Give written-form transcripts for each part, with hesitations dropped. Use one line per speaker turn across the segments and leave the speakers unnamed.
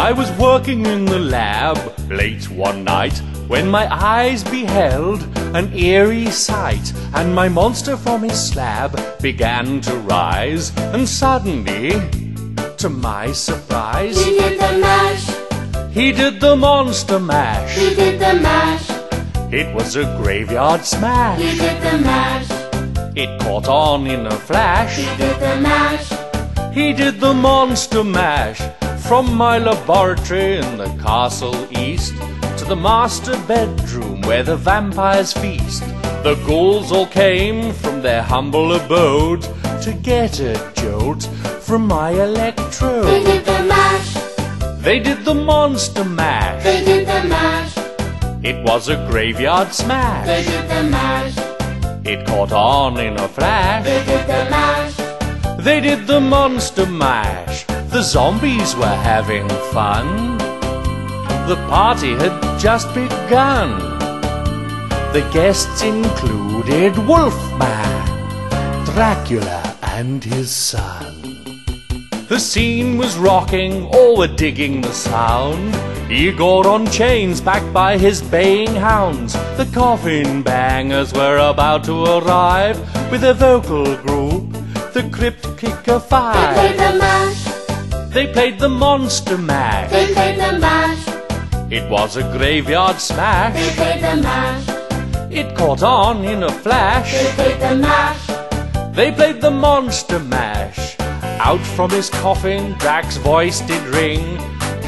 I was working in the lab late one night when my eyes beheld an eerie sight, and my monster from his slab began to rise, and suddenly, to my surprise,
he did the mash.
He did the monster mash.
He did the mash.
It was a graveyard smash.
He did the mash.
It caught on in a flash.
He did the mash.
He did the monster mash. From my laboratory in the castle east to the master bedroom where the vampires feast, the ghouls all came from their humble abode to get a jolt from my electrode.
They did the mash.
They did the monster mash.
They did the mash.
It was a graveyard smash.
They did the mash.
It caught on in a flash.
They did the mash.
They did the monster mash. The zombies were having fun. The party had just begun. The guests included Wolfman, Dracula and his son. The scene was rocking, all were digging the sound. Igor on chains, backed by his baying hounds. The coffin bangers were about to arrive with a vocal group, the Crypt Kicker Five.
They played the mash.
They played the monster mash.
They played the mash.
It was a graveyard smash.
They played the mash.
It caught on in a flash.
They played the mash.
They played the monster mash. Out from his coffin, Drac's voice did ring.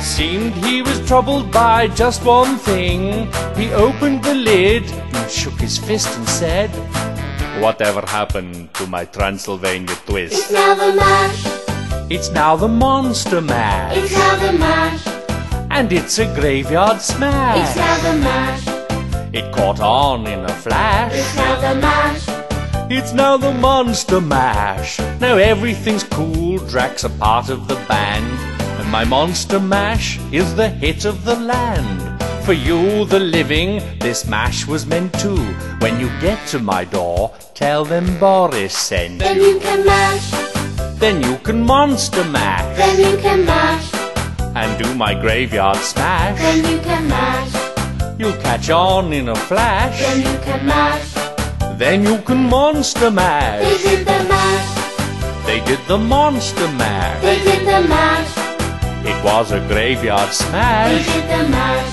Seemed he was troubled by just one thing. He opened the lid and shook his fist and said, "Whatever happened to my Transylvania twist?"
It's now the mash.
It's now the monster mash.
It's now the mash.
And it's a graveyard smash.
It's now the mash.
It caught on in a flash.
It's now the mash.
It's now the monster mash. Now everything's cool, Drac's a part of the band, and my monster mash is the hit of the land. For you, the living, this mash was meant to. When you get to my door, tell them Boris sent
Then
you.
you can mash.
Then you can monster mash.
Then you can mash.
And do my graveyard smash.
Then you can mash.
You'll catch on in a flash.
Then you can mash.
Then you can monster mash.
They did the mash.
They did the monster mash.
They did the mash.
It was a graveyard
They
smash.
did the mash.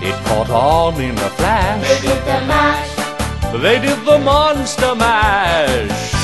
It caught on in a
They
flash.
did the mash.
They did the monster mash.